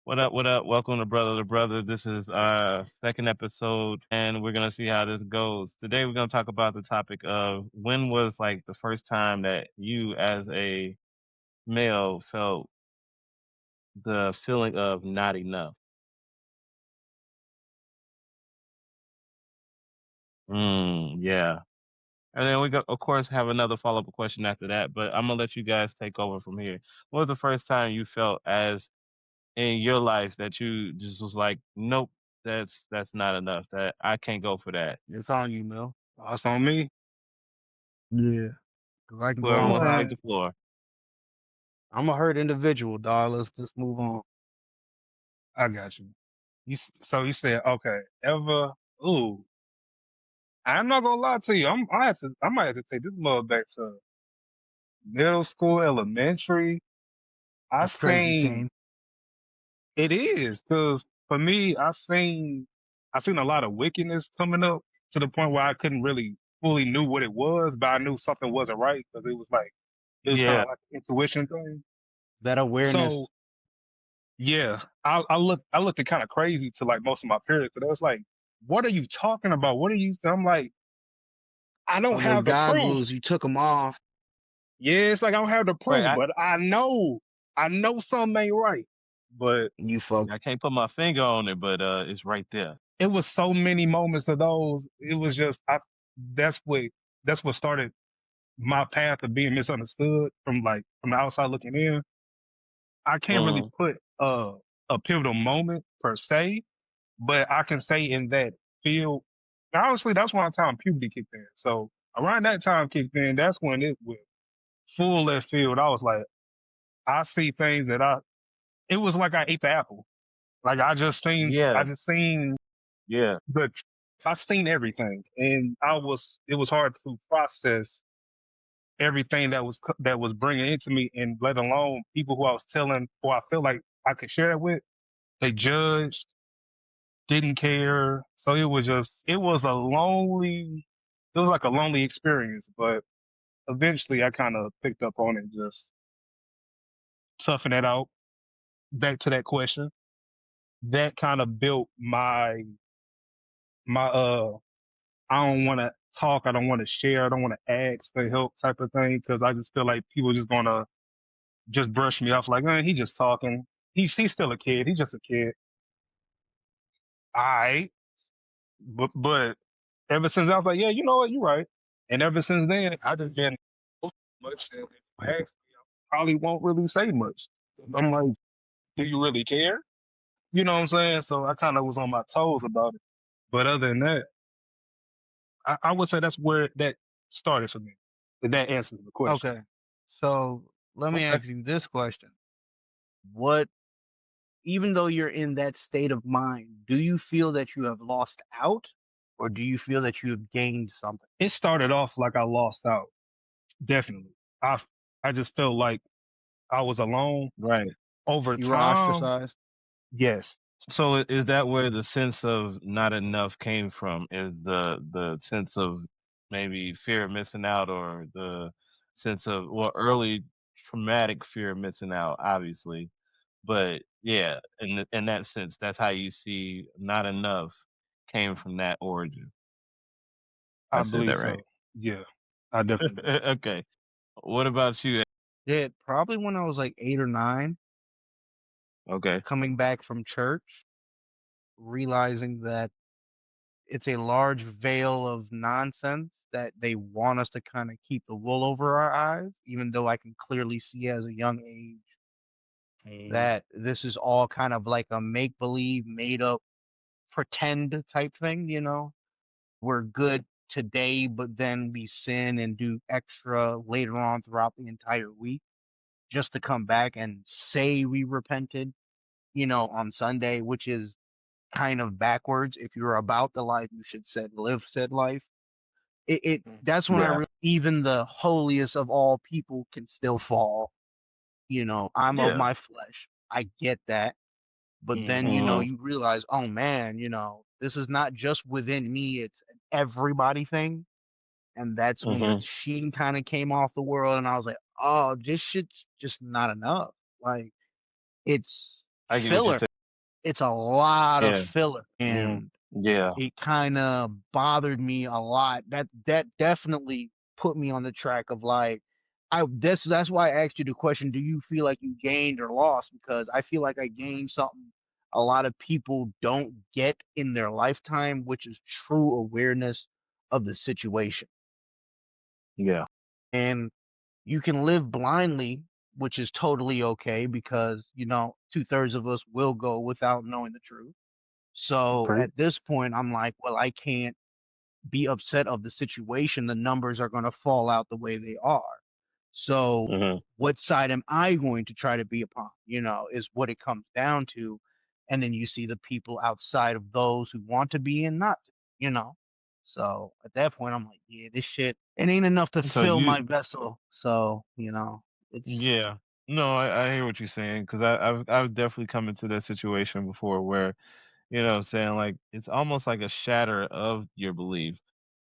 What up? What up? Welcome to Brother to Brother. This is our second episode, and we're gonna see how this goes. Today, we're gonna talk about the topic of when was like the first time that you, as a male, felt the feeling of not enough. Yeah. And then we go, of course, have another follow up question after that. But I'm gonna let you guys take over from here. What was the first time you felt as in your life that you just was like, nope, that's not enough. That I can't go for that. It's on you, Mill. Oh, it's on me. Yeah, 'cause I can go Whoever on wants to without. take Man, the floor. I'm a hurt individual, dog. Let's just move on. I got you. So you said okay. Ever? Ooh, I'm not gonna lie to you. I might have to take this mug back to middle school, elementary. I That's crazy, seen same. it is because for me, I seen a lot of wickedness coming up to the point where I couldn't really fully knew what it was, but I knew something wasn't right because it was kind Yeah, of like an intuition thing. That So awareness yeah, I looked kind of crazy to like most of my peers, but I was like, "What are you talking about? What are you?" I'm like, "I don't of the have the proof." goggles, you took them off. Yeah, it's like I don't have the right. proof, but I know something ain't right. But You fuck. I can't put my finger on it, but it's right there. it was so many moments of those. It was just that's what that's what started my path of being misunderstood from the outside looking in. I can't really Mm, put a pivotal moment per se, but I can say in that field, honestly, that's when time puberty kicked in. So around that time kicked in, that's when it went full left field. I was like, I see things it was like I ate the apple. Like I yeah, just seen yeah, the, I seen everything, and it was hard to process everything that was bringing into me, and let alone people who I was telling, who I felt like I could share it with. They judged, didn't care. So it was like a lonely experience, but eventually I kind of picked up on it, just toughen it out. Back to that question, that kind of built my, I don't want to talk. I don't want to share. I don't want to ask for help type of thing. Cause I just feel like people just going to just brush me off like, he just talking. He's still a kid. He's just a kid. All right. But ever since I was like, yeah, you know what? You're right. And ever since then, I just been much. And if you ask me, I probably won't really say much. I'm like, do you really care? You know what I'm saying? So I kind of was on my toes about it. But other than that, I would say that's where that started for me. If that answers the question. Okay. So let me Okay. ask you this question. What, even though you're in that state of mind, do you feel that you have lost out or do you feel that you have gained something? It started off like I lost out. Definitely. I just felt like I was alone right. over You were time. ostracized? Yes. So is that where the sense of not enough came from? Is the sense of maybe fear of missing out, or the sense of, well, early traumatic fear of missing out, obviously. But yeah, in that sense, that's how you see not enough came from that origin. I I said that believe right. so. Yeah. I definitely do. Okay. What about you? Yeah, probably when I was like 8 or 9, Okay. coming back from church, realizing that it's a large veil of nonsense that they want us to kind of keep the wool over our eyes, even though I can clearly see as a young age Mm, that this is all kind of like a make believe, made up, pretend type thing, We're good today, but then we sin and do extra later on throughout the entire week just to come back and say we repented, on Sunday, which is kind of backwards. If you're about the life, you should said live said life. mm, That's when Yeah. even the holiest of all people can still fall. I'm of Yeah. my flesh. I get that. But then, mhm, Hmm. you realize, oh man, this is not just within me, it's an everybody thing. And that's when the Hmm. sheen kind of came off the world. And I was like, oh, this shit's just not enough. Like, it's I get what you're filler. saying. it's a lot of Yeah. filler, Mm. and Yeah. it kind of bothered me a lot. That definitely put me on the track of like, that's why I asked you the question, do you feel like you gained or lost? Because I feel like I gained something a lot of people don't get in their lifetime, which is true awareness of the situation. Yeah. And you can live blindly, which is totally okay because, 2/3 of us will go without knowing the truth. So Pretty. at this point, I'm like, well, I can't be upset of the situation. The numbers are going to fall out the way they are. So Hmm. what side am I going to try to be upon? Is what it comes down to. And then you see the people outside of those who want to be and not to, you know. So at that point, I'm like, yeah, this shit, it ain't enough to So fill you, my vessel. So, it's, yeah. No, I hear what you're saying because I've definitely come into that situation before where what I'm saying, like it's almost like a shatter of your belief.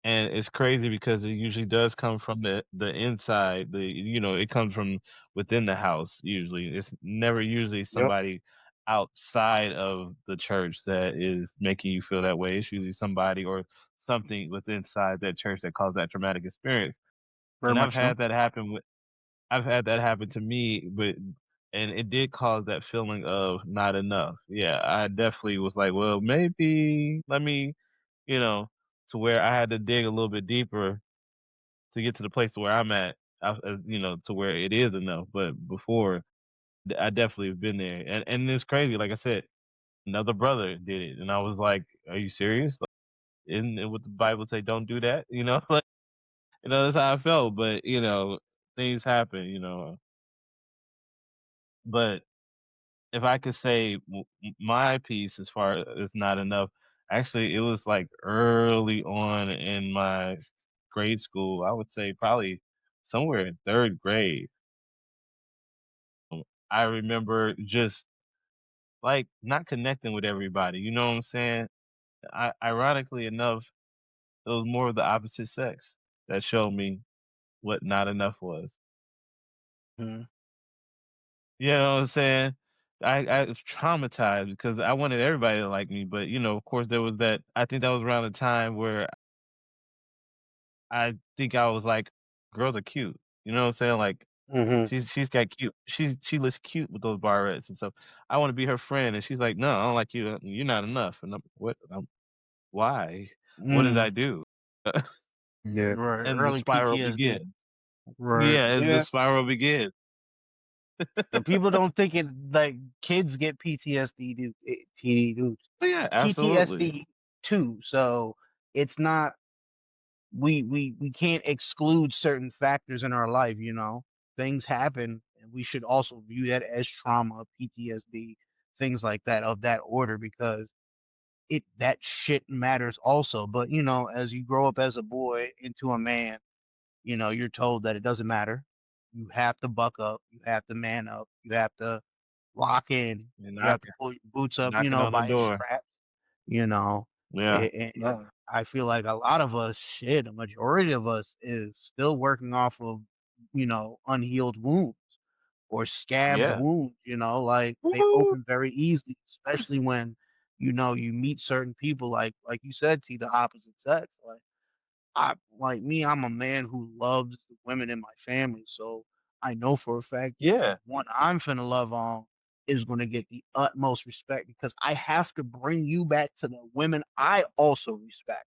And it's crazy because it usually does come from the inside. It comes from within the house usually. It's never usually Yep. somebody outside of the church that is making you feel that way. It's usually somebody or something within inside that church that caused that traumatic experience. very And much so. I've had that happen to me, but and it did cause that feeling of not enough. Yeah, I definitely was like, well, maybe let me, you know, to where I had to dig a little bit deeper to get to the place where I'm at, to where it is enough. But before, I definitely have been there, and it's crazy. Like I said, another brother did it, and I was like, "Are you serious? Like, isn't it what the Bible say? Don't do that." Like that's how I felt. But things happen. But if I could say my piece as far as not enough, actually, it was like early on in my grade school. I would say probably somewhere in third grade. I remember just like not connecting with everybody. You know what I'm saying? Ironically enough, it was more of the opposite sex that showed me what not enough was. Mhm. You know what I'm saying? I was traumatized because I wanted everybody to like me, but of course, there was that. I think that was around the time where I think I was like, girls are cute. You know what I'm saying? Like Mhm. she's got cute. She looks cute with those barrettes and stuff. I want to be her friend, and she's like, no, I don't like you. You're not enough. And I'm what? Why? What did I Mm. do? Yeah. Right. And the Early spiral PTSD. begins. Right. Yeah, and the Yeah. spiral begins. But people don't think it like kids get PTSD, Oh, yeah, absolutely. PTSD too. So it's not, we can't exclude certain factors in our life. Things happen, and we should also view that as trauma, PTSD, things like that of that order, because that shit matters also. But as you grow up as a boy into a man, you're told that it doesn't matter. You have to buck up. You have to man up. You have to lock in. You're You have to knocking, pull your boots up, knocking on the by your door. strap, you know. Yeah, And I feel like a lot of us, shit, a majority of us is still working off of, unhealed wounds or scabbed yeah. wounds, like they Woo. open very easily, especially when, you meet certain people like you said, see the opposite sex. Like me, I'm a man who loves the women in my family, so I know for a fact the Yeah, one I'm finna love on is gonna get the utmost respect because I have to bring you back to the women I also respect.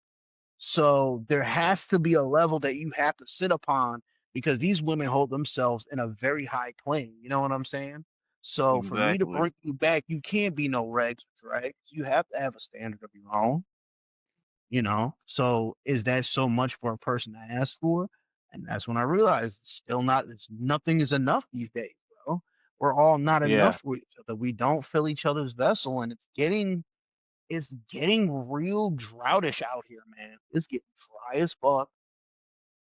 So there has to be a level that you have to sit upon because these women hold themselves in a very high plane. You know what I'm saying? So for me to exactly. bring you back, you can't be no regs or dregs. You have to have a standard of your own. So is that so much for a person to ask for? And that's when I realized it's still not, nothing is enough these days, bro. We're all not enough Yeah. for each other. We don't fill each other's vessel, and it's getting real droughtish out here, man. It's getting dry as fuck,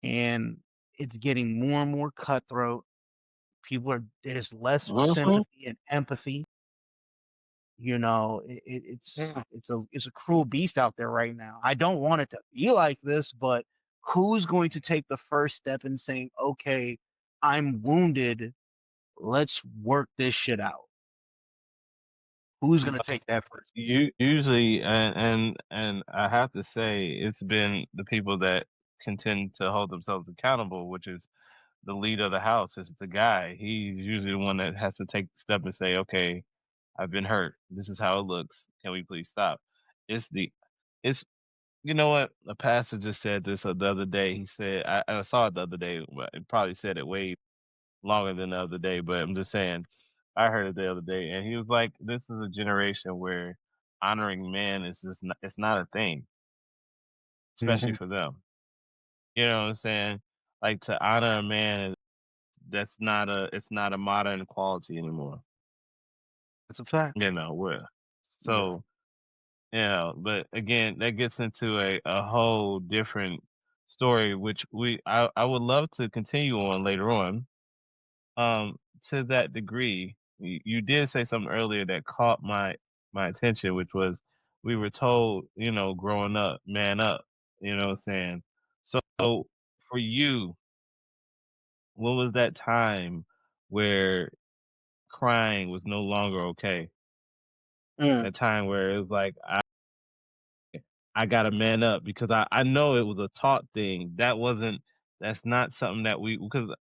and it's getting more and more cutthroat. There's less Hmm. sympathy and empathy. Yeah. It's a cruel beast out there right now. I don't want it to be like this, but who's going to take the first step in saying, okay, I'm wounded, let's work this shit out? Who's gonna take that first? You usually, and I have to say, it's been the people that contend to hold themselves accountable, which is the lead of the house. It's the guy. He's usually the one that has to take the step and say, "Okay, I've been hurt. This is how it looks. Can we please stop?" It's the, it's you know what? A pastor just said this the other day. He said, I saw it the other day. But it probably said it way longer than the other day, but I'm just saying, I heard it the other day, and he was like, "This is a generation where honoring men is just not, it's not a thing, especially Hmm. for them." You know what I'm saying? Like to honor a man, that's not a it's not a modern quality anymore. That's a fact. You know, where Yeah. so but again, that gets into a whole different story, which I would love to continue on later on. To that degree, you did say something earlier that caught my attention, which was we were told, growing up, man up. You know what I'm saying? So for you, what was that time where crying was no longer okay? Mm. That time where it was like I got to man up because I know it was a taught thing. That's not something that we because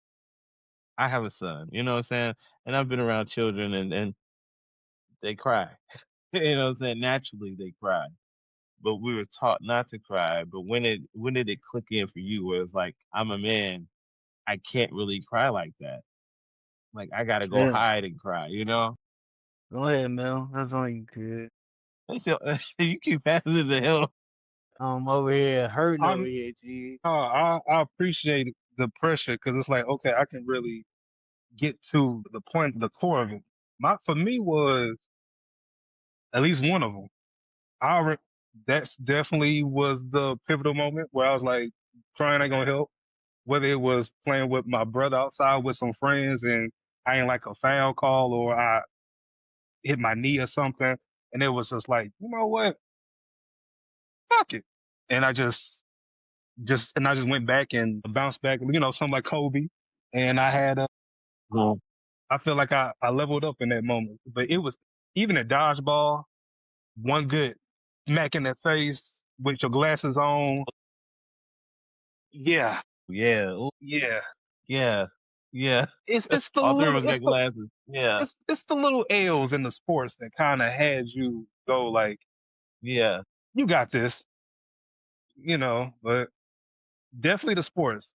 I have a son. You know what I'm saying? And I've been around children and they cry. You know what I'm saying? Naturally they cry. But we were taught not to cry. But when did it click in for you where it's like, I'm a man, I can't really cry like that. Like I gotta go Yeah. hide and cry, you know? Go ahead, Mel. That's all you could. That's your, you keep passing it to him. I'm over here hurting over I'm here, G. I appreciate the pressure because it's like, okay, I can really get to the point, the core of it. My for me was at least one of them. I re- that's definitely was the pivotal moment where I was like, crying ain't gonna help. Whether it was playing with my brother outside with some friends and I ain't like a foul call or I hit my knee or something, and it was just like, you know what, fuck it, and I just went back and bounced back, something like Kobe, and I had Well, I feel like I leveled up in that moment. But it was even a dodgeball, one good smack in the face with your glasses on. Yeah, yeah, ooh, yeah. yeah, yeah. It's the All three of little us got glasses. Yeah, it's the little L's in the sports that kind of had you go like, yeah. you got this, But definitely the sports.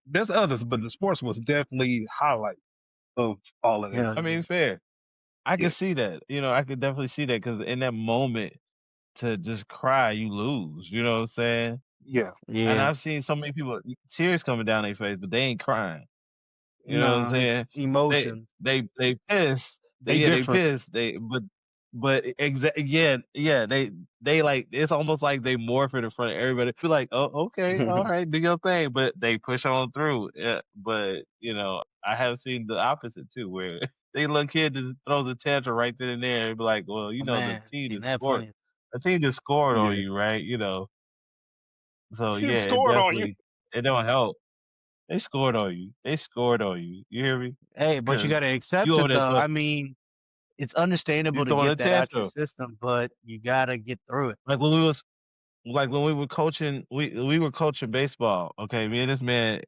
There's others, but the sports was definitely highlight of all of that. Hell I mean, yeah. fair. I Yeah, could see that. I could definitely see that because in that moment to just cry, you lose. You know what I'm saying? yeah. And Yeah. I've seen so many people tears coming down their face, but they ain't crying. You know what I'm No, it's saying? They emotions. they pissed. They They different. pissed. Yeah, they like it's almost like they morph it in front of everybody. Feel like, oh, okay, all right, do your thing, but they push on through. Yeah, but I have seen the opposite too, where they little kid just throws a tantrum right then and there and be like, well, Oh the man, team seen just that scored. plenty. The team just scored on Yeah. you, right? So You yeah, scored on you. it don't help. They scored on you. They scored on you. You hear me? Hey, but you Because gotta you accept over it there though. I mean, it's understandable you to throwing a get that out your tantrum. system, but you gotta get through it. Like when we was like when we were coaching, we were coaching baseball. Okay, me and this man.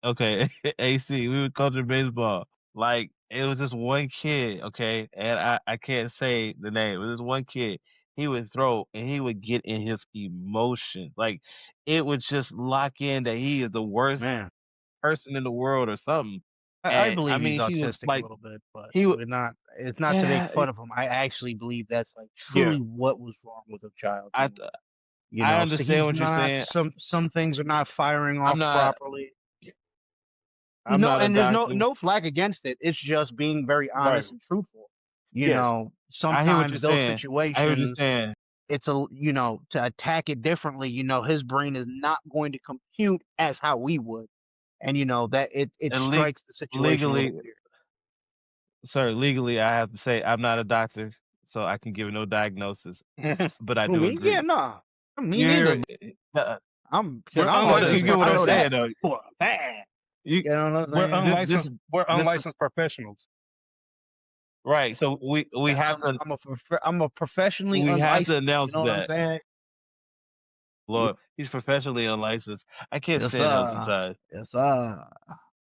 Okay, AC. We were coaching baseball. Like it was just one kid. Okay, and I can't say the name. It was this one kid. He would throw and he would get in his emotions. Like it would just lock in that he is the worst Man, person in the world or something. I And I believe he's mean, he was autistic a like little bit, but he would. we're not. It's not to make Yeah, fun of him. I actually believe that's like Yeah. truly what was wrong with a child. I I So understand he's what you're not. saying. Some things are not firing I'm off not properly. I'm No, not a and there's doctor. no flag against it. It's just being very Right. honest and truthful. Yes. I hear what you're Sometimes those saying. I hear what you're situations, saying. it's to attack it differently. His brain is not going to compute as how we would, and that it And le- strikes the situation a little legally, weird. sir, legally, I have to say I'm not a doctor, so I can give no diagnosis. But I I do mean, yeah, agree. no, me You neither. hear? Uh, I'm shit. we're I'm you unlicensed get autistic. what I I'm know saying, that though. for a fact. You You know what I'm we're saying? this unlicensed we're this unlicensed professionals. right. So we have to I'm a professionally unlicensed. You announce know what I'm that. saying? Yeah. Lord, he's professionally unlicensed. I can't Yes, stand him sir. sometimes. Yes, sir.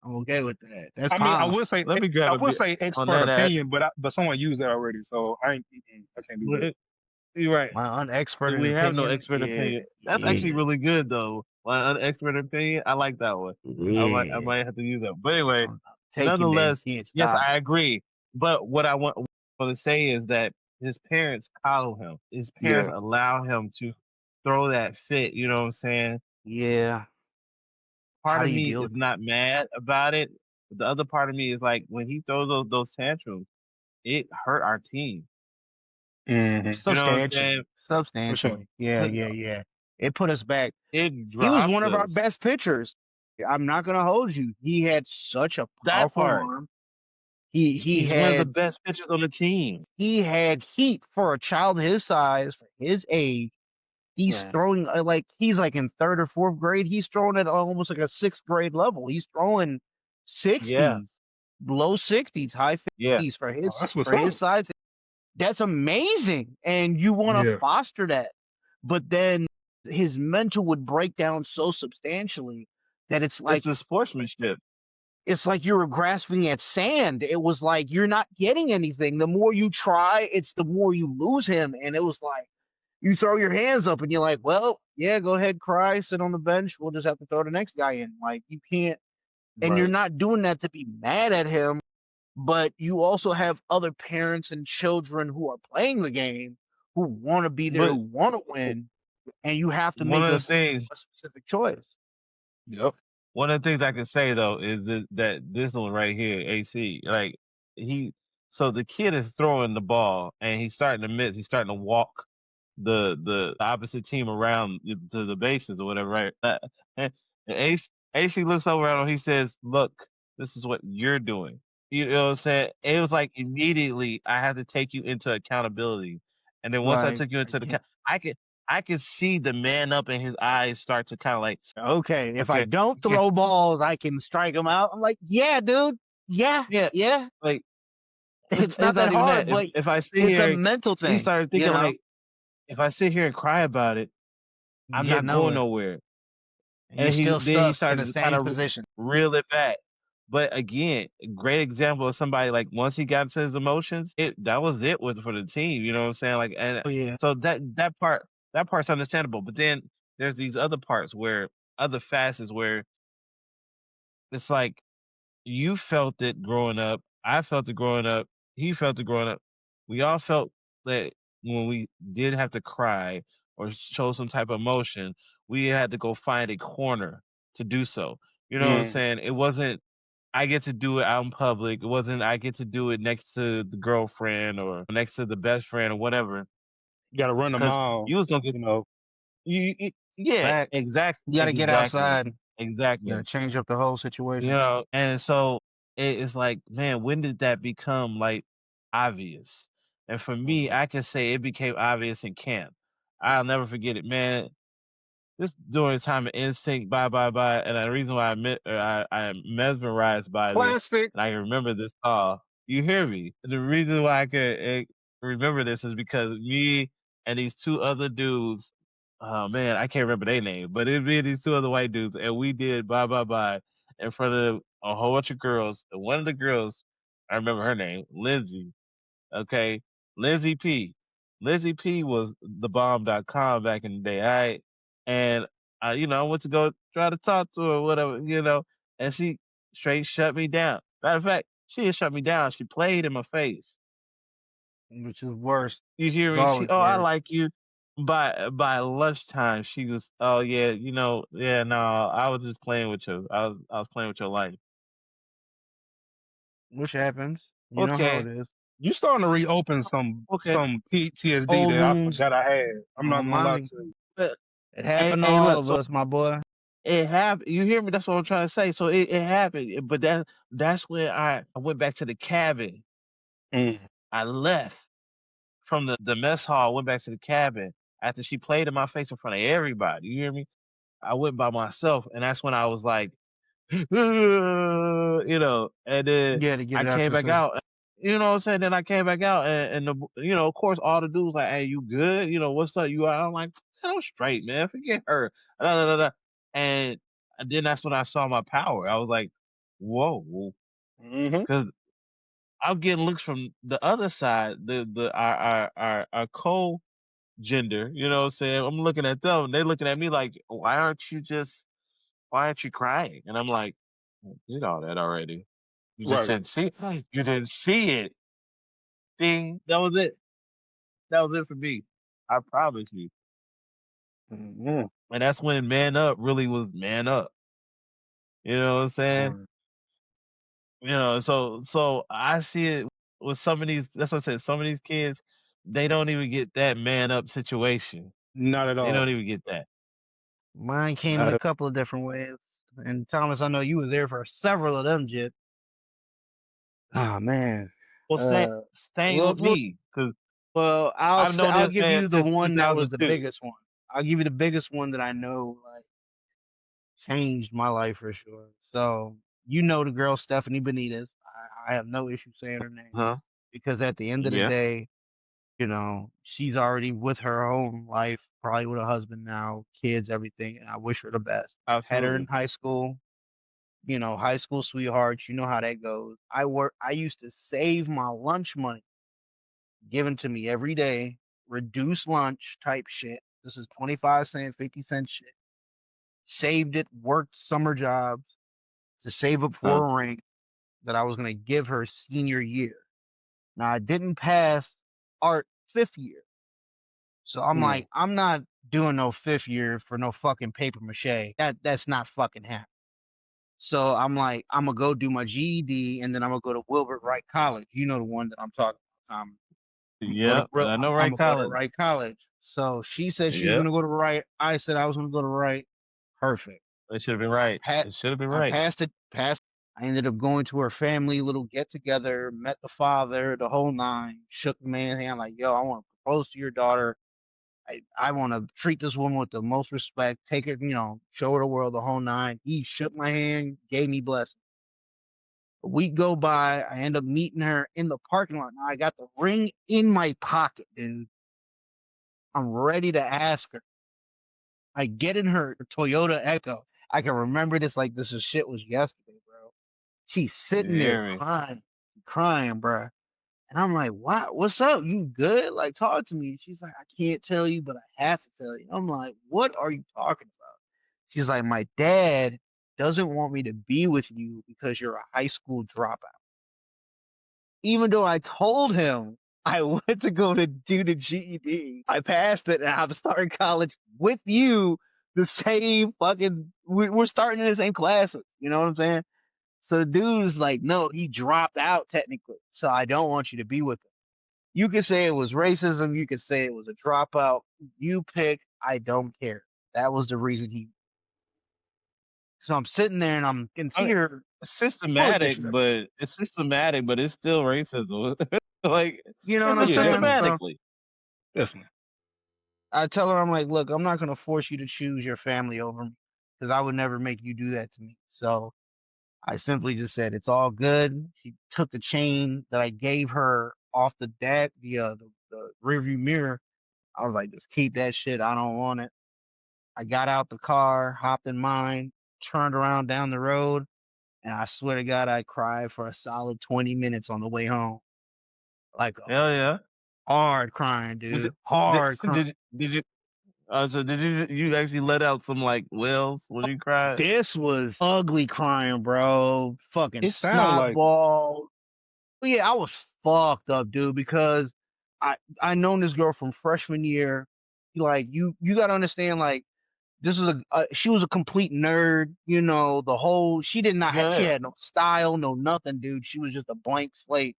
I'm okay with that. That's I mean, powerful. Let me grab I a would bit say on expert that ass. opinion, but someone used that already, so I can't do that. You're right. My unexperted We have no opinion. expert Yeah, opinion. That's actually yeah, really good though. My unexpert opinion. I like that one. I yeah. might have to use that. But anyway, Take it, baby. nonetheless, Can't yes, stop. I agree. But what I want to say is that his parents coddle him. His parents Yeah. allow him to throw that fit. You know what I'm saying? Yeah. Part How do of you me deal is with that? not mad about it. But the other part of me is like when he throws those tantrums, it hurt our team. Hmm. You know what I'm Substantially. saying? For sure. Substantially. Yeah, So yeah, yeah. It put us back. it He was one dropped of our us. best pitchers. I'm not gonna hold you. He had such a That powerful part. arm. He he He's one of the had best pitchers on the team. he had heat for a child his size, for his age. He's Yeah. throwing like he's like in third or fourth grade. He's throwing at almost like a sixth grade level. He's throwing Yeah. 60s, low 60s, high Yeah. 50s Oh, that's what's for his up. size. That's amazing. And you want to Yeah. foster that. But then his mental would break down so substantially that It's the sportsmanship. it's like you were grasping at sand. It was like you're not getting anything. The more you try, it's the more you lose him. And it was like you throw your hands up and you're like, well, yeah, go ahead, cry, sit on the bench. We'll just have to throw the next guy in. Like you can't, and you're Right. not doing that to be mad at him, but you also have other parents and children who are playing the game who want to be there, who But want to win, and you have to one make of the things a specific choice. Yep. one of the things I can say though is that this one right here, AC, like he so the kid is throwing the ball and he's starting to miss. He's starting to walk the opposite team around to the bases or whatever, right? And AC looks over at him. He says, "Look, this is what you're doing." You know what I'm saying? It was like immediately I had to take you into accountability, and then once I Like, took you into I could I could see the man up in his eyes start to kind of like, okay, if I okay, don't okay, throw balls, I can strike them out. I'm like, yeah, dude. Yeah, yeah, yeah. like It's it's not that not even hard, that. but If I sit it's a here, mental he thing, started thinking like, if I sit here and cry about it, you I'm get not going nowhere. nowhere. And you're And still he stuck in started the to kind same of position. reel it back. But again, a great example of somebody like once he got into his emotions, that was it with for the team. You know what I'm saying? Like, and Oh yeah. so that part's understandable. But then there's these other parts where other facets where it's like you felt it growing up. I felt it growing up. He felt it growing up. We all felt that when we did have to cry or show some type of emotion, we had to go find a corner to do so. You know what I'm Mm. saying? It wasn't I get to do it out in public. It wasn't I get to do it next to the girlfriend or next to the best friend or whatever. You got to run a Because mile. you was gonna get You know. yeah, Fact. exactly, You got to get exactly, outside. You got to exactly. change up the whole You situation. know, and so it's like, man, when did that become like obvious? And for me, Mhm. I can say it became obvious in camp. I'll never forget it, man. This during the time of Instinct, bye bye bye, and the reason why I am mesmerized by this, Plastic. and I can remember this all. You hear me? The reason why I can remember this is because me and these two other dudes, oh man, I can't remember their name, but it be these two other white dudes, and we did bye bye bye in front of a whole bunch of girls. And one of the girls, I remember her name, Lindsay. Okay. Lindsay P. Lindsay P was the bomb.com back in the day. All right. And I went to go try to talk to her or whatever, and she straight shut me down. Matter of fact, she didn't shut me down. She played in my face. Which is worse. You hear It's me? always I worse. like you. By lunchtime, she was, oh yeah, yeah, no, I was just playing with you. I was playing with your life. Which happens. You know how it Okay, is. You starting to reopen some okay. some PTSD Old that I wounds forgot I had. I'm not on gonna lie mommy. to you. But, It hey, happened to hey, all look, of so us, my boy. it happened. You hear me? That's what I'm trying to say. So it happened, but that's when I went back to the cabin. Mm. I left from the mess hall, went back to the cabin after she played in my face in front of everybody. You hear me? I went by myself, and that's when I was like, and then Yeah, to get I it out came your back system. out. you know what I'm saying? Then I came back out and of course, all the dudes like, hey, you good? What's up? You out? I'm like, I'm straight, man. Forget her. Da, da, da, da. And, and then that's when I saw my power. I was like, whoa, Mm-hmm. because I'm getting looks from the other side, our co-gender. You know what I'm saying? I'm looking at them. They're looking at me like, why aren't you crying? And I'm like, I did all that already. You just Right. didn't see. You didn't see it. Ding. That was it. That was it for me. I promise you. Mm-hmm. And that's when man up really was man up. You know what I'm saying? Or So I see it with some of these. That's what I said. Some of these kids, they don't even get that man up situation. Not at They all. don't even get that. mine came in Not a at, couple of different ways. And Thomas, I know you were there for several of them, Jit. Oh man. Well, Uh, staying well, with well, me because well, I've known I'll this give man you the since one that was the 2002. biggest one. I'll give you the biggest one that I know like changed my life for sure. So you know the girl Stephanie Benitez. I have no issue saying her name Huh? because at the end of the Yeah. day, she's already with her own life, probably with a husband now, kids, everything. And I wish her the best. Had her in Absolutely. high school, high school sweethearts. You know how that goes. I used to save my lunch money given to me every day, reduce lunch type shit. This is 25 cent, 50 cent shit. Saved it, worked summer jobs to save up Huh? for a ring that I was going to give her senior year. Now I didn't pass art 5th year. So I'm mm, like, I'm not doing no 5th year for no fucking paper mache. That's not fucking happening. So I'm like, I'm gonna go do my GED and then I'm gonna go to Wilbur Wright College. You know the one that I'm talking about, Tom. Yeah. I know I'm right gonna go to college. Wright College. So she said she was Yep. gonna go to Wright. I said I was gonna go to Wright. Perfect. It should have been right. Pat, It should have been I right. passed it. Passed. I ended up going to her family little get together. Met the father, the whole nine. Shook the man's hand like, yo, I want to propose to your daughter. I want to treat this woman with the most respect, take her, show her the world, the whole nine. He shook my hand, gave me blessing. A week go by, I end up meeting her in the parking lot. Now I got the ring in my pocket, and I'm ready to ask her. I get in her Toyota Echo. I can remember this like this shit was yesterday, bro. She's sitting there Very. crying, bro. And I'm like, "What? What's up? You good? Like, talk to me." She's like, "I can't tell you, but I have to tell you." I'm like, "What are you talking about?" She's like, "My dad doesn't want me to be with you because you're a high school dropout." Even though I told him I went to go to do the GED, I passed it, and I'm starting college with you. The same fucking, we're starting in the same classes. You know what I'm saying? So the dude's like, no, he dropped out technically. So I don't want you to be with him. You could say it was racism. You could say it was a dropout. You pick. I don't care. That was the reason he. So I'm sitting there and I'm can I see mean, her fully systematic, disrespect. but it's still racism. Like You know what it's I'm a yeah, saying? definitely. So systematically. Definitely. I tell her, I'm like, look, I'm not going to force you to choose your family over me because I would never make you do that to me. So I simply just said, it's all good. She took the chain that I gave her off the deck, the rearview mirror. I was like, just keep that shit. I don't want it. I got out the car, hopped in mine, turned around down the road, and I swear to God, I cried for a solid 20 minutes on the way home. Like a Hell yeah. hard crying, Did dude. Hard crying. did you so did you actually let out some like wails when you cried? This was ugly crying, bro. Fucking It sound snot like ball. But yeah, I was fucked up, dude, because I known this girl from freshman year. Like you got to understand, like this is she was a complete nerd. The whole she did not have she Yeah. had no style, no nothing, dude. She was just a blank slate,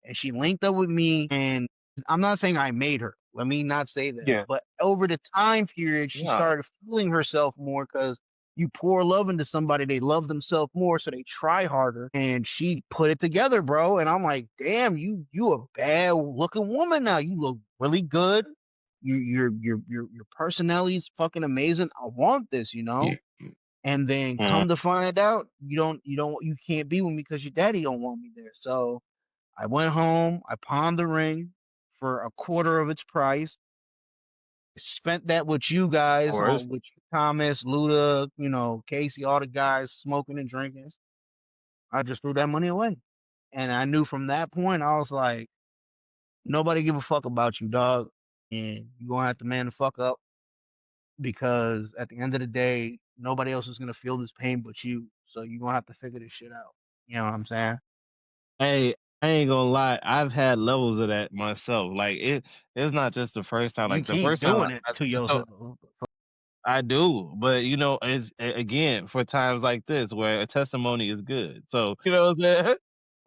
and she linked up with me. And I'm not saying I made her. Let me not say that. yeah, But over the time period, she Yeah. started feeling herself more because you pour love into somebody, they love themselves more, so they try harder. And she put it together, bro. And I'm like, damn, you a bad looking woman now. You look really good. Your personality is fucking amazing. I want this. yeah, And then Mm. come to find out, you can't be with me because your daddy don't want me there. So I went home, I pawned the ring for a quarter of its price, spent that with you Of guys course. on with Thomas, Luda, Casey, all the guys smoking and drinking. I just threw that money away. And I knew from that point, I was like, nobody give a fuck about you, dog. And you're gonna have to man the fuck up because at the end of the day, nobody else is gonna feel this pain but you. So you're gonna have to figure this shit out. You know what I'm saying? Hey, I ain't gonna lie. I've had levels of that myself. Like it's not just the first time. You Like the keep first time doing it I to so yourself. I do, but it's again for times like this where a testimony is good. So you know what I'm saying.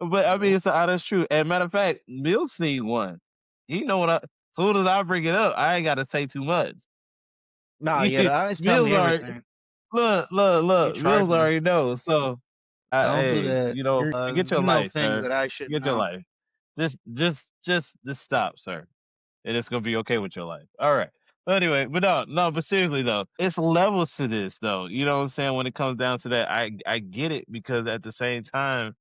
But I mean, Yeah. it's an honest truth. And matter of fact, Mills seen one. He know what I. As soon as I bring it up, I ain't got to say too much. Nah, yeah, the eyes tell me Mills already everything. look. You Mills trifling. already knows. So, Don't do hey, that. get your You know life, things sir. that I should Get your know. life. Just stop, sir, and it's gonna be okay with your life. All right. But anyway, but no, but seriously though, it's levels to this though. You know what I'm saying? When it comes down to that, I get it because at the same time,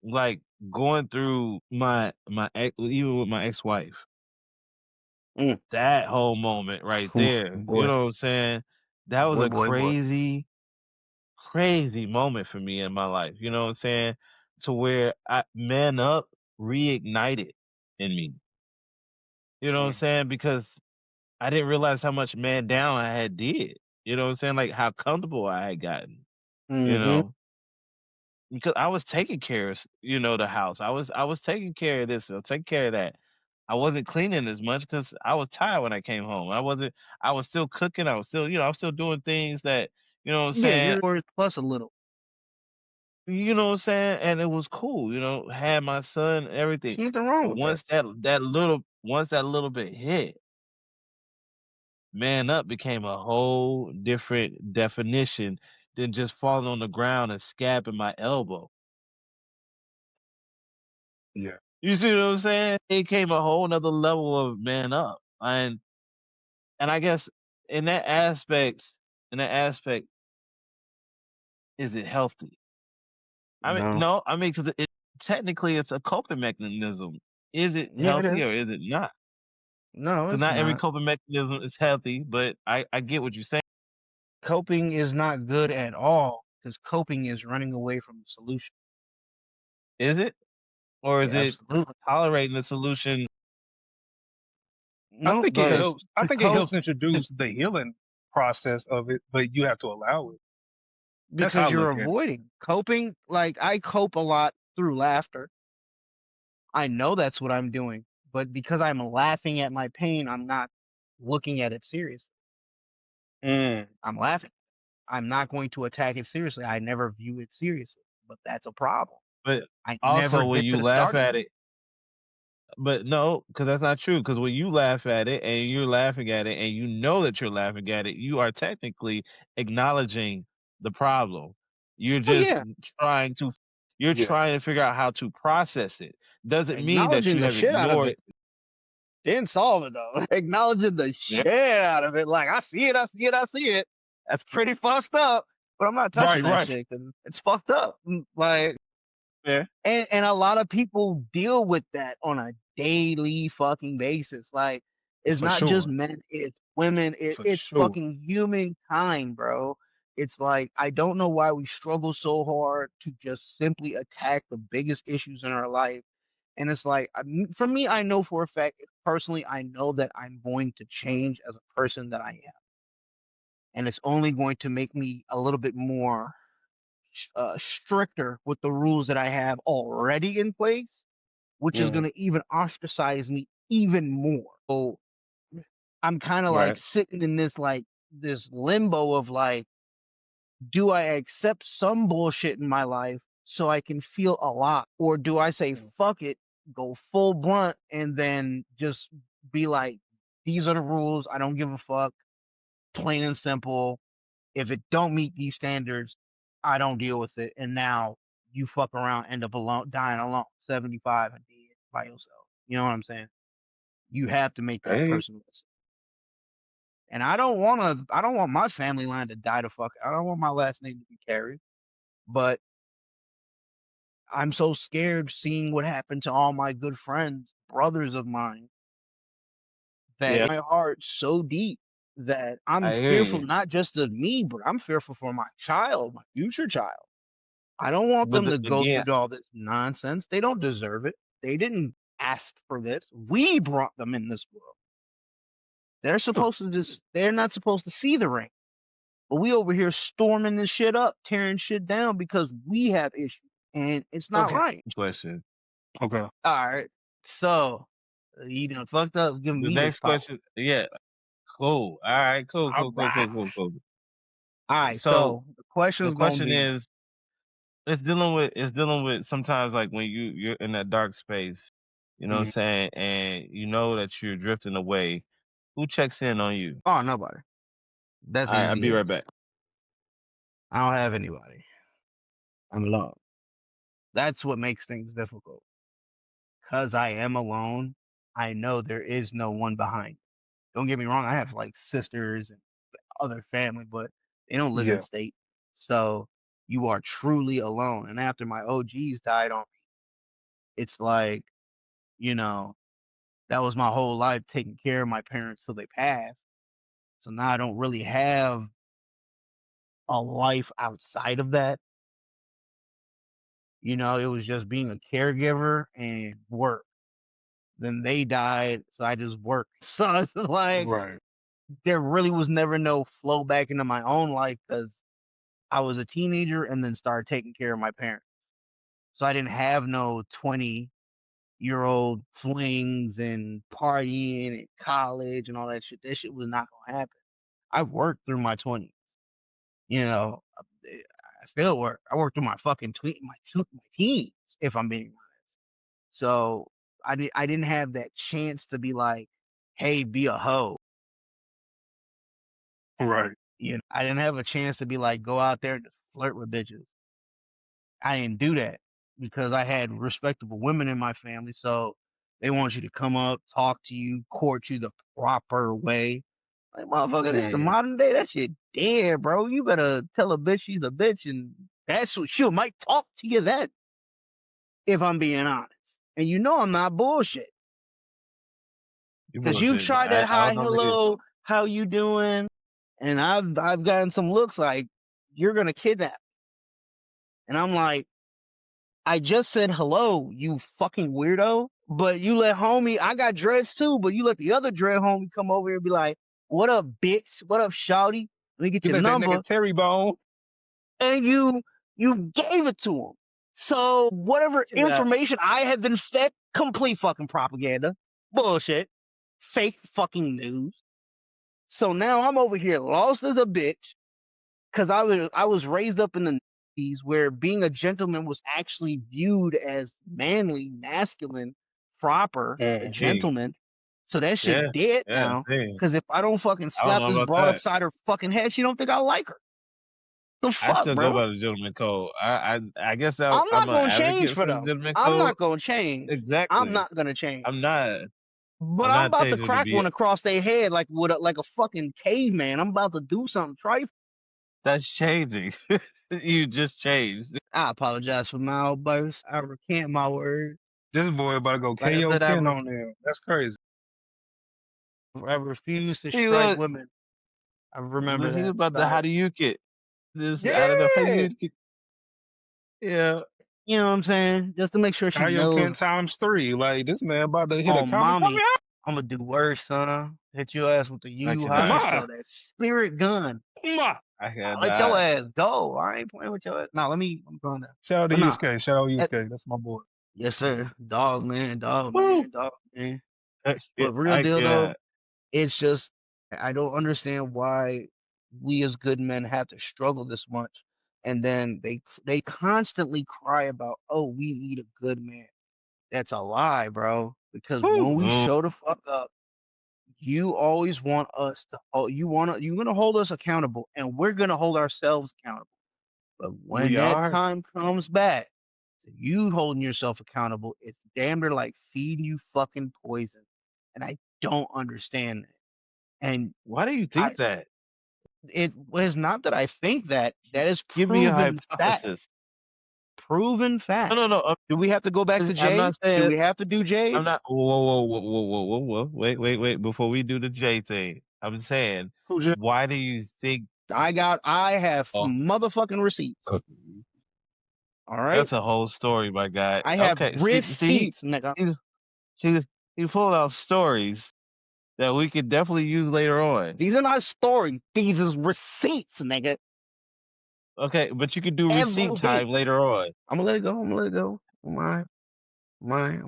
like going through my ex, even with my ex-wife, Mm. that whole moment right Ooh, there, you boy, know what I'm saying? That was boy, a boy, boy. crazy moment for me in my life. You know what I'm saying? To where I man up reignited in me. You know what I'm Mm. saying? Because I didn't realize how much man down I had did. You know what I'm saying? Like how comfortable I had gotten. You Mm-hmm. know, because I was taking care of the house. I was taking care of this, taking care of that. I wasn't cleaning as much because I was tired when I came home. I wasn't. I was still cooking. I was still, I was still doing things that, what I'm Yeah, saying. you're worth plus a little. You know what I'm saying? And it was cool. Had my son, everything. There's nothing wrong But with that. once that little bit hit, man up became a whole different definition than just falling on the ground and scabbing my elbow. Yeah. You see what I'm saying? It came a whole nother level of man up. And I guess in that aspect, in that aspect, is it healthy? I mean, No. no, I mean, because technically it's a coping mechanism. Is it Yeah, it healthy is. or is it not? No, Because it's not every not. coping mechanism is healthy, but I get what you're saying. Coping is not good at all because coping is running away from the solution. Is it? Or is Yeah, it absolutely. tolerating the solution? I No, think it because helps. I to think it cope, helps introduce the healing process of it, but you have to allow it. That's how I because you're look at it. avoiding coping. Like I cope a lot through laughter. I know that's what I'm doing, but because I'm laughing at my pain, I'm not looking at it seriously. Mm. I'm laughing. I'm not going to attack it seriously. I never view it seriously, but that's a problem. But I never also when get to you the laugh starting at point. it, but no, because that's not true. Because when you laugh at it and you're laughing at it and you know that you're laughing at it, you are technically acknowledging the problem. You're Oh just yeah, trying to you're Yeah. trying to figure out how to process it. Doesn't mean that acknowledging you the have shit out of ignored. it didn't solve it though. Acknowledging the Yeah. shit out of it, like I see it, I see it, I see it. That's pretty fucked up, but I'm not touching Right, that right. shit because it's fucked up. Like Yeah. and a lot of people deal with that on a daily fucking basis. Like it's For not just sure. men, it's women, For it's sure. fucking humankind, bro. It's like I don't know why we struggle so hard to just simply attack the biggest issues in our life. And it's like for me, I know for a fact, personally, I know that I'm going to change as a person that I am, and it's only going to make me a little bit more stricter with the rules that I have already in place, which is going Mm. to even ostracize me even more. So I'm kind of like Right. sitting in this limbo of like, do I accept some bullshit in my life so I can feel alive, or do I say fuck it, go full blunt, and then just be like, these are the rules. I don't give a fuck. Plain and simple. If it don't meet these standards, I don't deal with it. And now you fuck around, end up alone, dying alone, 75 and dead by yourself. You know what I'm saying? You have to make that Hey, personal decision. And I don't want my family line to die to fuck. I don't want my last name to be carried. But I'm so scared seeing what happened to all my good friends, brothers of mine, that Yeah, my heart so deep that I'm I hear fearful you. not just of me, but I'm fearful for my child, my future child. I don't want But them to go again, through all this nonsense. They don't deserve it. They didn't ask for this. We brought them in this world. They're not supposed to see the rain. But we over here storming this shit up, tearing shit down because we have issues. And it's not okay. right. Question. Okay. All right. So you done fucked up giving The me this next power. question. Yeah. Cool. All right. Cool. All Cool. Cool. right. Cool. Cool. Cool. All right. So So the the question's gonna question be, is, it's dealing with sometimes like when you're in that dark space, you know what I'm Mm, saying, and you know that you're drifting away. Who checks in on you? oh, nobody. That's All an right, I'll easy be right answer. back. I don't have anybody. I'm alone. That's what makes things difficult. Cause I am alone, I know there is no one behind. Don't get me wrong, I have like sisters and other family, but they don't live in yeah. state. So you are truly alone. And after my OGs died on me, it's like, you know, that was my whole life taking care of my parents till they passed. So now I don't really have a life outside of that. It was just being a caregiver and work. Then they died, so I just work. So it's like Right. there really was never no flow back into my own life because I was a teenager and then started taking care of my parents. So I didn't have no 20-year-old flings and partying and college and all that shit. That shit was not gonna happen. I worked through my 20s. You know, I still work. I worked through my fucking my teens, if I'm being honest. So I didn't have that chance to be like, hey, be a hoe. Right. I didn't have a chance to be like, go out there and just flirt with bitches. I didn't do that because I had respectable women in my family. So they want you to come up, talk to you, court you the proper way. Like, motherfucker, this the Mm, modern day. That shit dead, bro. You better tell a bitch she's a bitch, and that's what she might talk to you then, if I'm being honest. And I'm not bullshit. You Cause you bullshit. tried that I hi, don't know niggas. hello, how you doing? And I've gotten some looks like you're gonna kidnap. And I'm like, I just said hello, you fucking weirdo. But you let homie, I got dreads too, but you let the other dread homie come over here and be like, what up, bitch? What up, shawty? Let me get you your let that nigga number. Terry Bone. And you gave it to him. So whatever Yeah. information I have been fed, complete fucking propaganda. Bullshit. Fake fucking news. So now I'm over here lost as a bitch because I was raised up in the 90s where being a gentleman was actually viewed as manly, masculine, proper, a Mm, Hey. gentleman. So that Yeah. shit dead Yeah. now. Hey. Because if I don't fucking I don't slap know this about broad that. upside her fucking head, she don't think I like her. The I fuck, still go bro? by the gentleman code. I guess that I'm I'm not an gonna change advocate for for the them. gentleman I'm code. not gonna change. I'm Exactly. not gonna change. I'm not. But I'm I'm not about to changing to crack be. one across their head like a fucking caveman. I'm about to do something trifling. That's changing. You just changed. I apologize for my outburst. I recant my words. this boy about to go Like I KO said, Ken on them. That's crazy. I refuse to He strike was. women. I remember He's that. about the how So do you get this? I don't know how Yeah. you get. Yeah. you know what I'm saying? Just to make sure she Kaio Ken knows. times three. Like this man about to hit a Oh, kamikami. mommy, I'm gonna do worse, son. Hit your ass with the I Yu Yu cannot. Ma, Hakusho, that spirit gun. ma. I I'll let your cannot. ass go. I ain't playing with your ass. No, I'm going down. Shout out to But nah, Yusuke. Shout out that, Yusuke. That's my boy. yes, sir. Dog man, dog Woo. man, dog man. Yeah, But real I deal though, can't. it's just I don't understand why we as good men have to struggle this much. And then they constantly cry about, oh, we need a good man. That's a lie, bro. Because when Whew. we Mm, show the fuck up, you always want us to you're gonna hold us accountable and we're gonna hold ourselves accountable. But when we that are. time comes back to you holding yourself accountable, it's damn near like feeding you fucking poison. And I don't understand that. And Why do you I think that? it was not that I think that is Give me a proven fact. hypothesis. proven fact. No, no, no. Do we have to go back to I'm Jay? not Do saying. we have to do Jade? I'm not. Whoa, whoa, whoa, whoa, whoa, whoa, whoa. Wait, wait, wait. Before we do the J thing, I'm saying, Who just? why do you think? I have Oh, motherfucking receipts. All right. that's a whole story, my guy. I have Okay, see, receipts, nigga. he's he's he's pulling out stories that we could definitely use later on. These are not stories. These is receipts, nigga. Okay, but you could do receipt Evidence. time later on. I'm gonna let it go. I'm gonna let it go. I'm gonna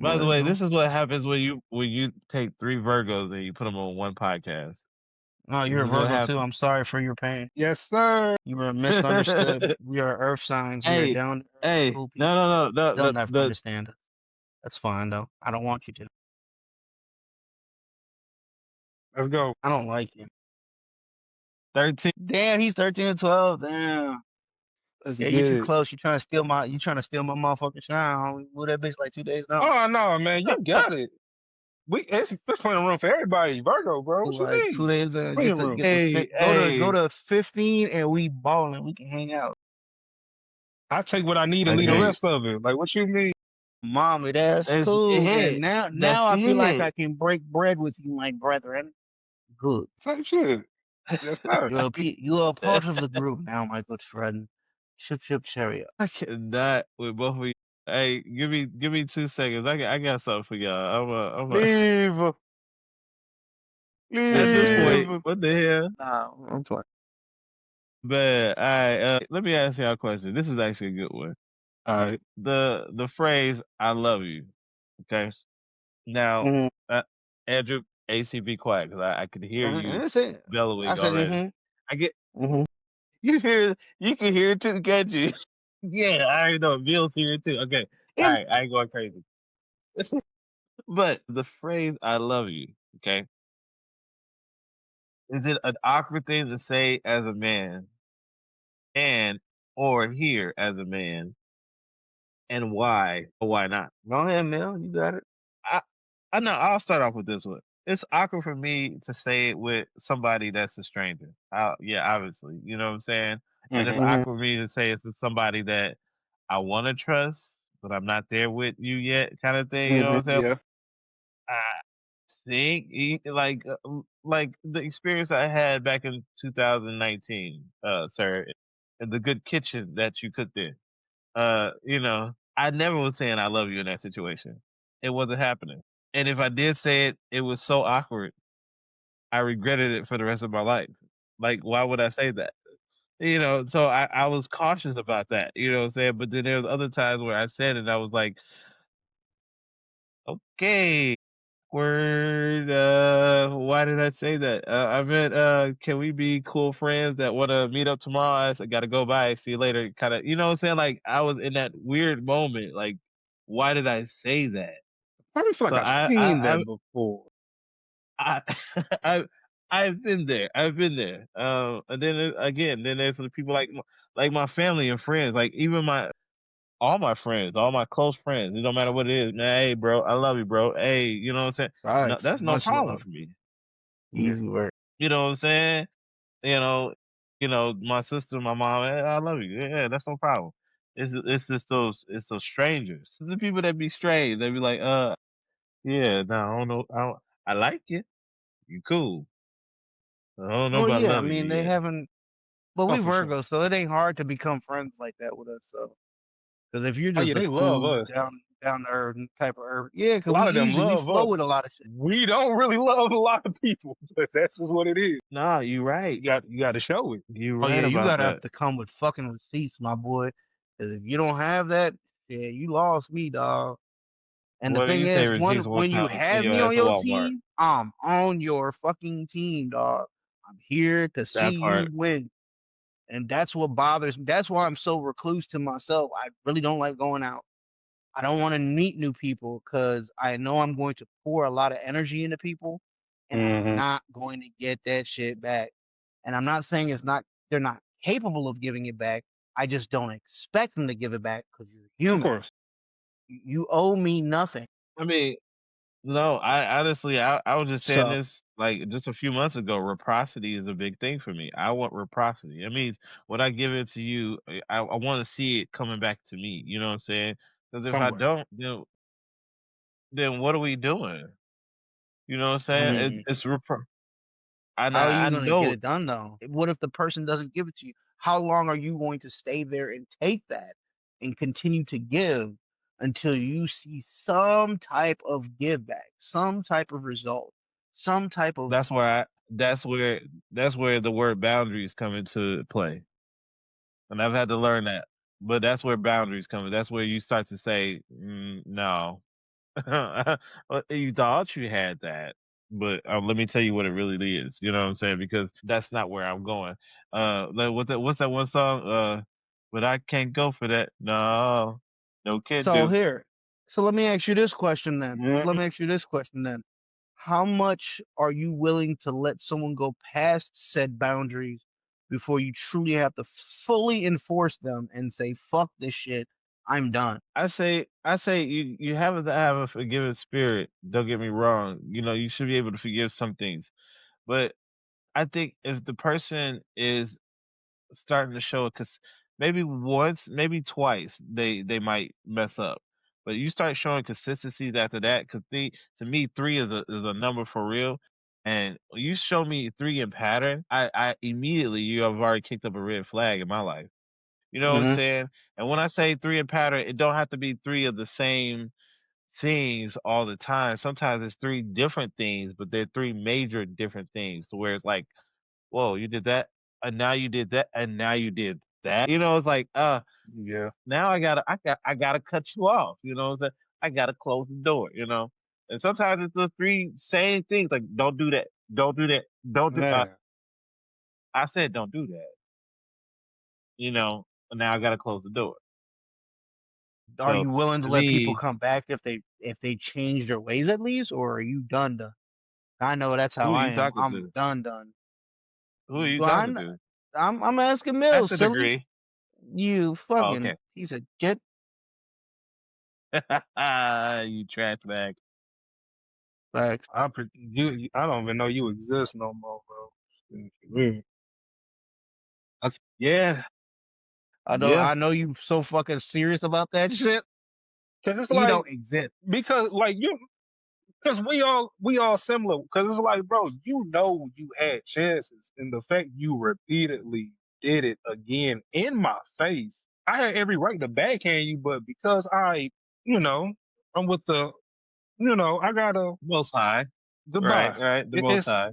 By the let it way, go. this is what happens when you take three Virgos and you put them on one podcast. Oh, This you're a is what Virgo too. happens. I'm sorry for your pain. Yes, sir. You were misunderstood. We are earth signs. We are Hey, down to earth, hey, cool no, people. no, no, You'll no. never The understand us. That's fine though. I don't want you to. Let's go. I don't like you. 13. Damn, he's 13 and 12. Damn. Let's Yeah, you're get too it. close. You trying to steal my motherfucking shine. Move that bitch like 2 days now. Oh no, man, you got it. It's plenty of room for everybody. Virgo, bro. What you Like mean? 2 days, Plenty of room. get the Hey, fit. Go hey. to 15 and we balling. We can hang out. I take what I need and leave the Okay. rest of it. Like, what you mean? Mommy, that's That's cool. And it. now That's I feel like I it. can break bread with you, my brethren. Good. Same shit. Yes, sir. You're a part of the group now, my good friend. Ship ship chariot. I cannot with both of you. Hey, give me 2 seconds. I got something for y'all. Leave. At this Man, point, Leave. what the hell? Nah, I'm fine. But let me ask y'all a question. This is actually a good one. all right. The phrase "I love you." Okay. Now, Mm-hmm. uh, Andrew, AC, be quiet because I could hear you I said, I bellowing said, already. mm-hmm. I get Mm-hmm. you can hear it too, can't you? Yeah, I already know. Bill's here too. Okay. All And right, I ain't going crazy. But the phrase "I love you," okay, is it an awkward thing to say as a man, and or hear as a man, and why or why not? go ahead, Mel. You got it. I I know. I'll start off with this one. It's awkward for me to say it with somebody that's a stranger. Yeah, obviously, you know what I'm saying. And it's Mm-hmm. Mm-hmm. awkward for me to say it's to somebody that I want to trust, but I'm not there with you yet, kind of thing. You know what Mm-hmm. I'm saying? Yeah. I think like the experience I had back in 2019, sir, in the good kitchen that you cooked in. I never was saying I love you in that situation. It wasn't happening. And if I did say it, it was so awkward. I regretted it for the rest of my life. Like, why would I say that? So I was cautious about that, you know what I'm saying? But then there was other times where I said it and I was like, okay, word, why did I say that? I meant, can we be cool friends that want to meet up tomorrow? I gotta go. Bye. See you later. Kind of, you know what I'm saying? Like, I was in that weird moment. Like, why did I say that? I feel like So I've seen that before. I, I, I've been there. I've been there. And then again, then there's the people like my family and friends, like even all my friends, all my close friends. It don't matter what it is. Man, hey, bro, I love you, bro. Hey, you know what I'm saying? No, Facts. that's no Much problem love. for me. Easy work. You know what I'm saying? You know, my sister, my mom. Hey, I love you. Yeah, that's no problem. It's just those strangers. It's the people that be strange. They be like, yeah, no, I don't know. I like you. You cool. I don't know Well, about yeah. I loving you mean, they yet. haven't. But Oh, we for sure. Virgos, so it ain't hard to become friends like that with us. So, because if you're Oh just yeah, a they love cool us. down to earth type of earth, yeah, A because lot of them we love flow us. with a lot of shit. We don't really love a lot of people, but that's just what it is. Nah, you right. You got to show it. You Oh yeah, right you about gotta have that. to come with fucking receipts, my boy. Because if you don't have that, yeah, you lost me, dog. And the Well, thing you say is, receipts one when you time and send have your me ass on to your Walmart. team, I'm on your fucking team, dog. I'm here to see That you part. win. And that's what bothers me. That's why I'm so recluse to myself. I really don't like going out. I don't want to meet new people because I know I'm going to pour a lot of energy into people and I'm Hmm. not going to get that shit back. And I'm not saying they're not capable of giving it back. I just don't expect them to give it back because you're Of human. course. You owe me nothing. I mean, No, I honestly, I was just saying So, this like just a few months ago. Reciprocity is a big thing for me. I want reciprocity. It means when I give it to you, I want to see it coming back to me. You know what I'm saying? Because if I somewhere. don't, then what are we doing? You know what I'm I saying? mean, It's and how are you I going to get know it done though? What if the person doesn't give it to you? How long are you going to stay there and take that and continue to give until you see some type of give back, some type of result, some type of that's where that's where the word boundaries come into play, and I've had to learn that. But that's where boundaries come in. That's where you start to say, no, well, you thought you had that, but let me tell you what it really is. You know what I'm saying? Because that's not where I'm going. What's that one song? But I can't go for that. No, no can so do. here. So let me ask you this question then. Let Mhm. me ask you this question then. How much are you willing to let someone go past said boundaries before you truly have to fully enforce them and say, fuck this shit, I'm done? I say you have to have a forgiving spirit. Don't get me wrong. You know you should be able to forgive some things, but I think if the person is starting to show it because maybe once, maybe twice they might mess up, but you start showing consistencies after that. Because to me, three is a number for real. And you show me three in pattern, I immediately you have already kicked up a red flag in my life. You know what I'm Hmm. saying? And when I say three in pattern, it don't have to be three of the same things all the time. Sometimes it's three different things, but they're three major different things to where it's like, whoa, you did that, and now you did that, and now you did that. You know, it's like, Yeah. now I gotta cut you off. You know, what I'm saying? I gotta close the door. You know, and sometimes it's the three same things, like don't do that, don't do that, don't do. Man. I said don't do that. You know, and now I gotta close the door. Are So you willing to to let people me, come back if they change their ways at least, or are you done done? I know that's how who are I you am. talking I'm to? done done. Who are you Well, talking to? I'm asking That's Mills, the silly. degree. You Oh, fucking okay. piece of shit. You trash bag. Facts. I don't even know you exist no more, bro. For real. I, Yeah, yeah. I know you so fucking serious about that shit. Cause it's You like don't exist. because like you because we all similar. Cause it's like, bro, you know you had chances, and the fact you repeatedly did it again in my face, I had every right to backhand you, but because you know, I'm with I gotta Most high. Right, goodbye. right. The It, most it's high.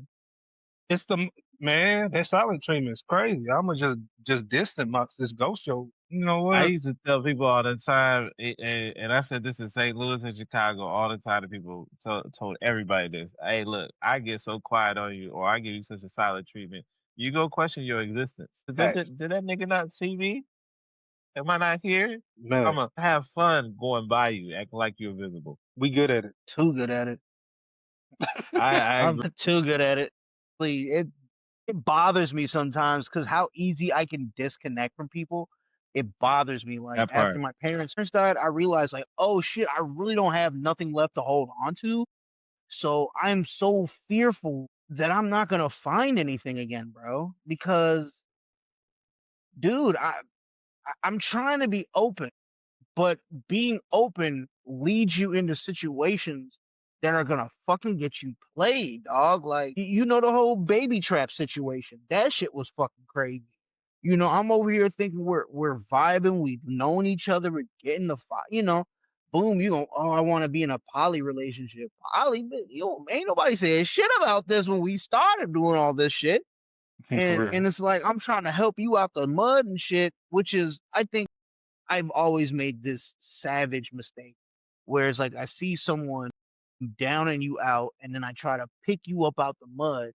it's the man that silent treatment is crazy. I'ma just distant my this ghost show. You know I what? used to tell people all the time, and I said this in St. Louis and Chicago all the time. To people told everybody this. Hey, look, I get so quiet on you, or I give you such a silent treatment. You go question your existence. Facts. Did that nigga not see me? Am I not here? I'm Man, gonna have fun going by you, acting like you're invisible. we good at it. Too good at it. I I'm agree too good at it. It bothers me sometimes because how easy I can disconnect from people. It bothers me. Like that after part. my parents died, I realized like, oh shit, I really don't have nothing left to hold on to. So I'm so fearful that I'm not gonna find anything again, bro. Because dude, I'm trying to be open. But being open leads you into situations that are gonna fucking get you played, dog. Like you know the whole baby trap situation. That shit was fucking crazy. I'm over here thinking we're vibing, we've known each other, we're getting the fight, boom, oh, I want to be in a poly relationship. Poly, but ain't nobody saying shit about this when we started doing all this shit. For And real. it's like I'm trying to help you out the mud and shit, which is I think I've always made this savage mistake where it's like I see someone down and you out, and then I try to pick you up out the mud,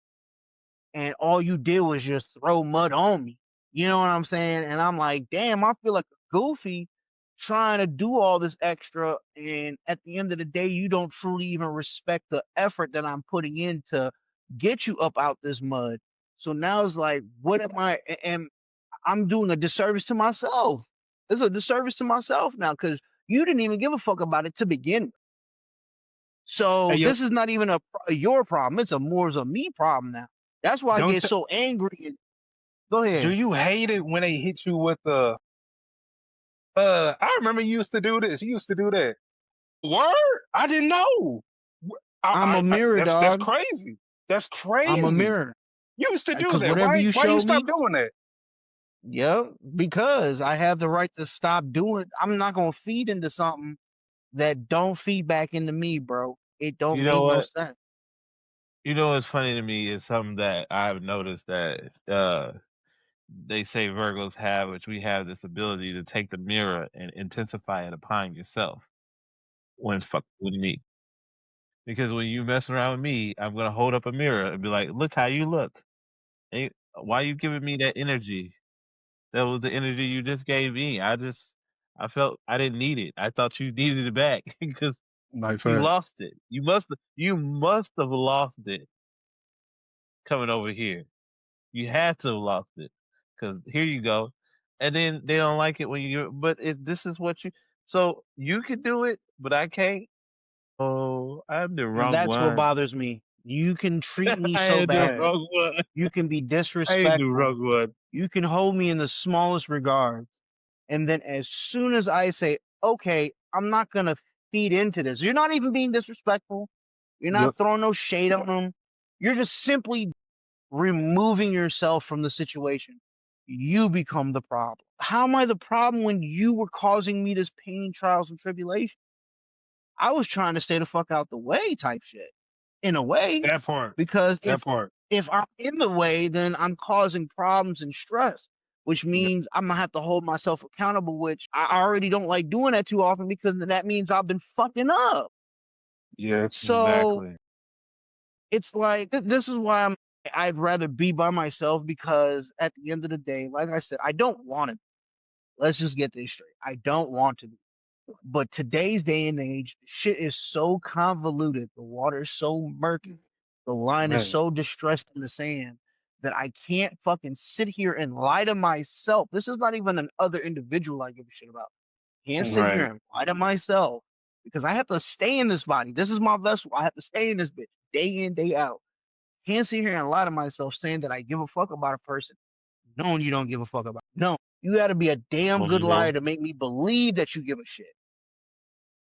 and all you did was just throw mud on me. You know what I'm saying? And I'm like, damn, I feel like a goofy trying to do all this extra, and at the end of the day, you don't truly even respect the effort that I'm putting in to get you up out this mud. So now it's like, what am I? And I'm doing a disservice to myself. It's a disservice to myself now because you didn't even give a fuck about it to begin with. So Hey, yo, this is not even your problem. It's a more of a me problem now. That's why I don't get you, so angry. Go do ahead. you hate it when they hit you with the I remember you used to do this. You used to do that. Word? I didn't know. I'm a mirror, That's dog. crazy. That's I'm a crazy. mirror. You used to do Because that. whatever you Why you show stop me, doing that? yeah, because I have the right to stop doing. I'm not gonna feed into something that don't feed back into me, bro. It You don't know make no what? sense. You know what's funny to me is something that I've noticed that they say Virgos have, which we have this ability to take the mirror and intensify it upon yourself when fucking with me. Because when you mess around with me, I'm gonna hold up a mirror and be like, "Look how you look. Ain't, why you giving me that energy? That was the energy you just gave me. I felt I didn't need it. I thought you needed it back because Like you fact. lost it. You must have lost it coming over here. You had to have lost it because here you go, and then they don't like it when you. But if this is what you, so you can do it, but I can't. Oh, I'm the And wrong that's what one. bothers me. You can treat me I so am the bad. Man, wrong one. You can be I am the disrespectful. wrong one. You can hold me in the smallest regards. And then as soon as I say, okay, I'm not going to feed into this, you're not even being disrespectful. You're yep. not throwing no shade on them. You're just simply removing yourself from the situation. You become the problem. How am I the problem when you were causing me this pain, trials, and tribulation? I was trying to stay the fuck out the way type shit in a way, That part. because That part. if I'm in the way, then I'm causing problems and stress, which Yep. means I'm gonna have to hold myself accountable, which I already don't like doing that too often because that means I've been fucking up. Yeah. So Exactly. it's like this is why I'd rather be by myself, because at the end of the day, like I said, I don't want to. Let's just get this straight. I don't want to be. But today's day and age, shit is so convoluted. The water is so murky. The line is Man. so distressed in the sand that I can't fucking sit here and lie to myself. This is not even an other individual I give a shit about. Can't sit here Right. and lie to myself because I have to stay in this body. This is my vessel. I have to stay in this bitch day in, day out. Can't sit here and lie to myself saying that I give a fuck about a person knowing you don't give a fuck about. No, you got to be a damn good Hmm. liar to make me believe that you give a shit.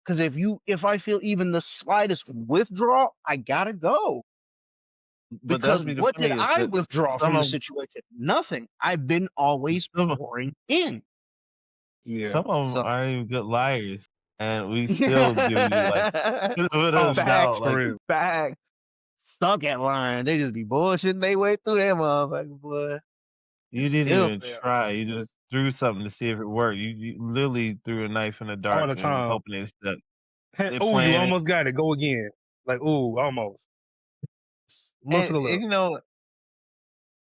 Because if I feel even the slightest withdrawal, I gotta go. But Because that's be the what did funniest I that withdraw some from the of situation? Nothing. I've been always some of pouring in. Yeah. some of them So aren't even good liars, and we still give you like benefit Oh, of the doubt. facts, for Like real. facts. Stuck at lying. They just be bullshitting their way through that motherfucker, boy. And you didn't still even fail. try. You just threw something to see if it worked. You literally threw a knife in the All dark the and was time. hoping it stuck. They're Oh, you playing it, almost got it. Go again. Like, ooh, almost. A little to the and left. you know,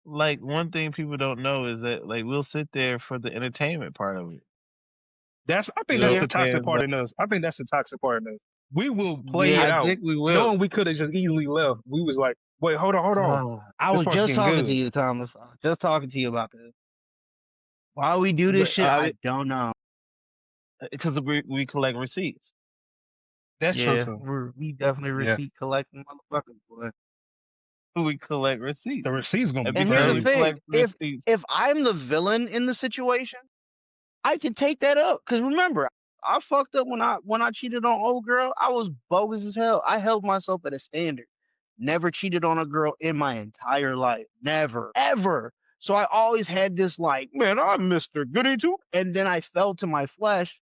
like one thing people don't know is that like we'll sit there for the entertainment part of it. I think You that's know Yeah, the what I'm toxic saying? part But in us. I think that's the toxic part in us. We will play yeah, it I out, think we will. knowing we could have just easily left. We was like, wait, hold on. I This was part's just getting talking to good. you, Thomas. I was just talking to you about this. Why we do this But shit, I I mean, don't know. because we collect receipts. That's true Yeah, too. we definitely Yeah. receipt collecting motherfuckers, boy. We collect receipts, The receipt's gonna and be And here's because the we crazy. thing: collect if receipts, if I'm the villain in the situation, I can take that up. Cause remember, I fucked up when I cheated on old girl. I was bogus as hell. I held myself at a standard. Never cheated on a girl in my entire life. Never, ever. So I always had this like, man, I'm Mr. Goody too. And then I fell to my flesh,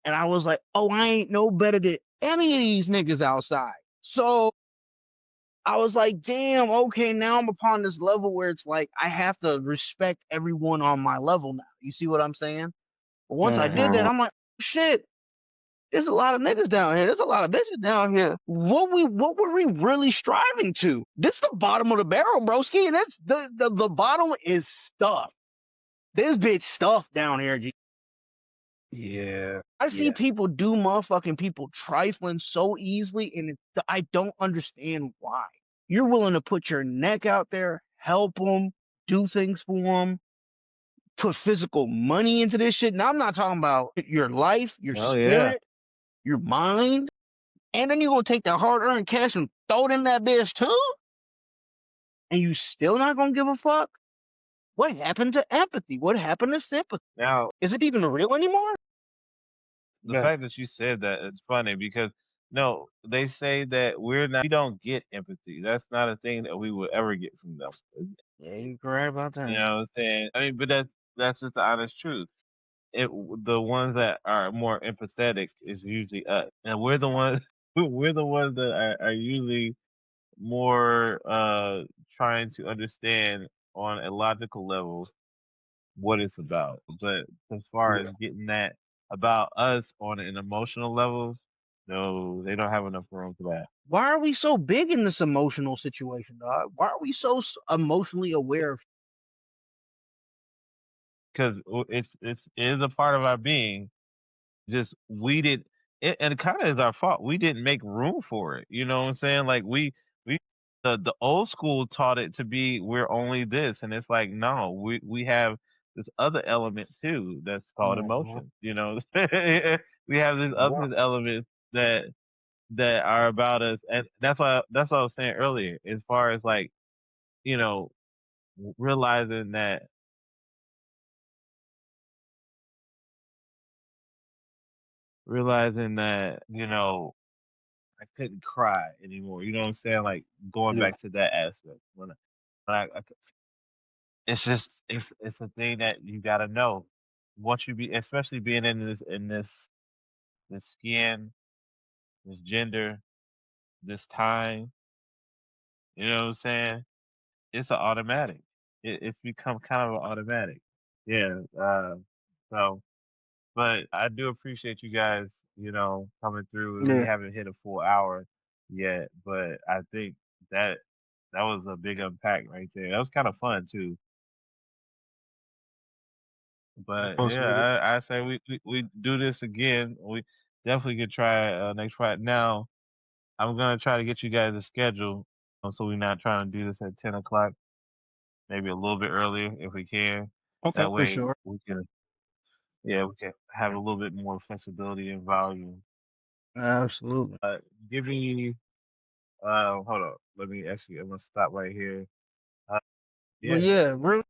and I was like, oh, I ain't no better than any of these niggas outside. So I was like, damn, okay, now I'm upon this level where it's like I have to respect everyone on my level now. You see what I'm saying? But once I did that, Hmm. I'm like, shit, there's a lot of niggas down here. There's a lot of bitches down here. What were we really striving to? This is the bottom of the barrel, broski, and that's the bottom is stuff. This bitch stuff down here, G. Yeah. I see Yeah. people do motherfucking people trifling so easily, and I don't understand why. You're willing to put your neck out there, help them, do things for them, put physical money into this shit. Now, I'm not talking about your life, your oh yeah, spirit, your mind. And then you gonna take that hard-earned cash and throw it in that bitch too? And you still not gonna give a fuck? What happened to empathy? What happened to sympathy? Now, Is it even real anymore? the Good. fact that you said that is funny because no, they say that we don't get empathy. That's not a thing that we would ever get from them. Yeah, you're correct about You that. know what I'm saying? I mean, but that's just the honest truth. The ones that are more empathetic is usually us, and we're the ones we're the ones that are usually more trying to understand on a logical level what it's about. But as far Yeah. as getting that about us on an emotional level, no, they don't have enough room for that. Why are we so big in this emotional situation, dog? Why are we so emotionally aware of? Because it is a part of our being. Just we did it, and it kind of is our fault. We didn't make room for it. You know what I'm saying? Like we the old school taught it to be we're only this, and it's like no, we have this other element too that's called Mhm. emotion. You know, we have these Yeah. other elements that are about us, and that's what I was saying earlier. As far as like you know realizing that I couldn't cry anymore. You know what I'm saying? Like going Yeah. back to that aspect. It's just it's a thing that you gotta know. Once you be, especially being in this skin, this gender, this time. You know what I'm saying? It's an automatic. It's become kind of an automatic. Yeah. So, but I do appreciate you guys. Coming through. We Yeah. haven't hit a full hour yet, but I think that that was a big unpack right there. That was kind of fun too. But Most yeah, with it. I say we do this again. We definitely could try next Friday. Now I'm gonna try to get you guys a schedule, so we're not trying to do this at 10 o'clock. Maybe a little bit earlier if we can. Okay. That For way sure. we can have a little bit more flexibility and volume. Absolutely. Give me hold on. I'm gonna stop right here. Uh, But yeah. yeah, really.